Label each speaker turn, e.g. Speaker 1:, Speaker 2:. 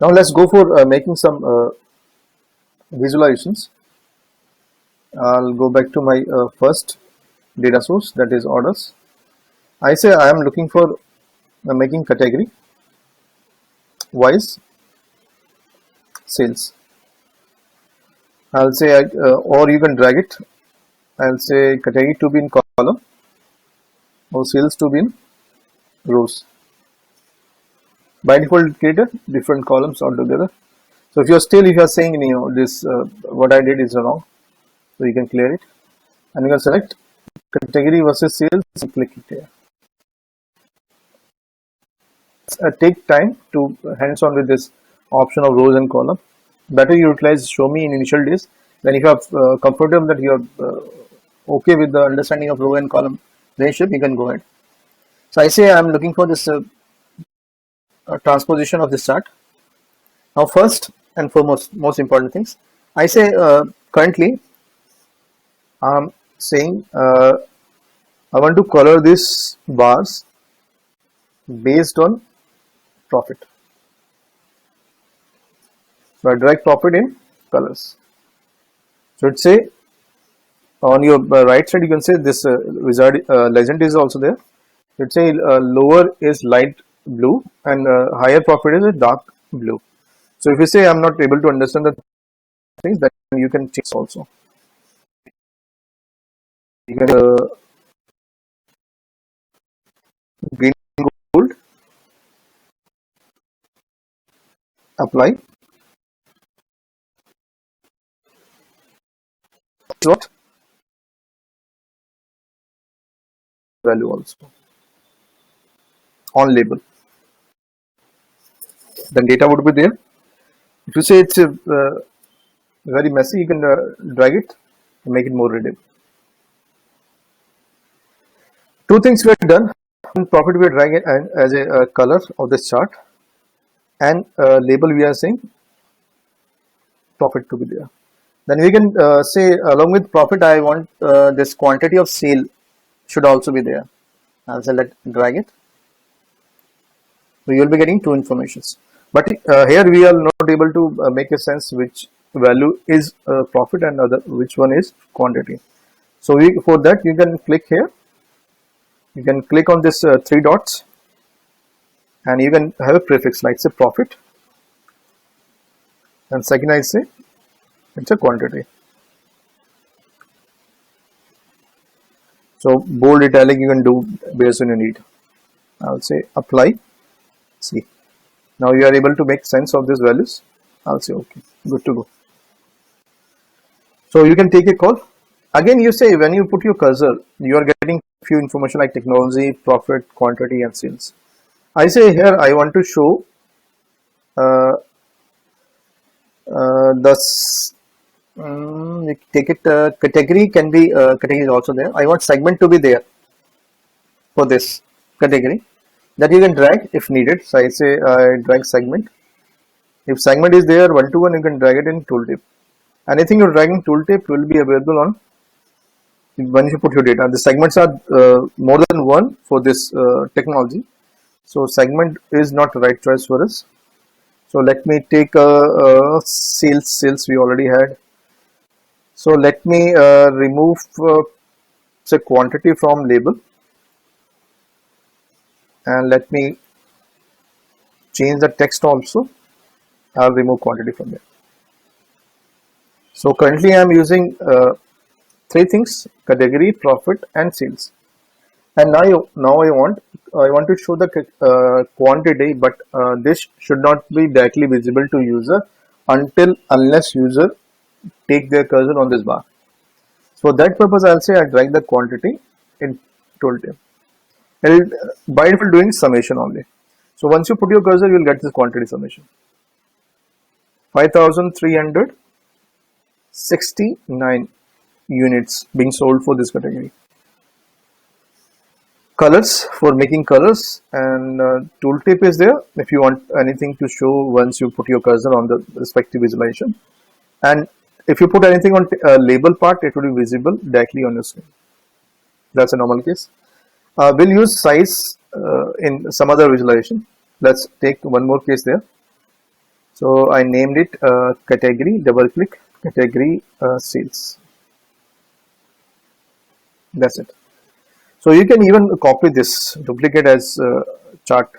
Speaker 1: Now let's go for making some visualizations. I'll go back to my first data source, that is orders. I say I am looking for making category wise sales. I'll say or you can drag it. I'll say category to be in column or sales to be in rows. By default, create different columns altogether. So if you are saying this what I did is wrong, so you can clear it and you can select category versus sales and click it here. Take time to hands on with this option of rows and column. Better you utilize show me in initial days. Then if you are comfortable that you are okay with the understanding of row and column relationship, you can go ahead. So I say I am looking for this transposition of this chart. Now first and foremost, most important things, I say currently I am saying I want to color these bars based on profit. So I drag profit in colors. So it say on your right side you can say this wizard legend is also there. It say lower is light blue and higher profit is a dark blue. So if you say I'm not able to understand the things, then you can change also. You can green gold, apply. What value also on label, then data would be there. If you say it's very messy, you can drag it and make it more readable. Two things we have done. In profit we are dragging as a color of this chart, and label we are saying profit to be there. Then we can say along with profit I want this quantity of sale should also be there. I'll select drag it. So you will be getting two informations. But here we are not able to make a sense which value is profit and which one is quantity. So for that you can click here. You can click on this three dots and you can have a prefix like say profit, and second I say it's a quantity. So bold, italic you can do based on your need. I'll say apply. See, now you are able to make sense of these values. I'll say okay, good to go. So you can take a call. Again you say when you put your cursor, you are getting few information like technology, profit, quantity and sales. I say here I want to show take it category can be category is also there. I want segment to be there for this category, that you can drag if needed. So I say I drag segment. If segment is there 1 to 1, you can drag it in tooltip. Anything you're dragging tooltip will be available on when you put your data. The segments are more than one for this technology, so segment is not the right choice for us. So let me take sales we already had. So let me remove say quantity from label, and let me change the text also. I'll remove quantity from there. So currently I am using three things: category, profit and sales. And now I want to show the quantity, but this should not be directly visible to user unless user take their cursor on this bar. So for that purpose I'll say I drag the quantity in tooltip. And by default doing summation only. So once you put your cursor, you will get this quantity summation. 5,369 units being sold for this category. Colors, for making colors, and tooltip is there if you want anything to show once you put your cursor on the respective visualization. And if you put anything on label part, it will be visible directly on your screen. That's a normal case. We'll use size in some other visualization. Let's take one more case there. So I named it category, double click category sales. That's it. So you can even copy this, duplicate as chart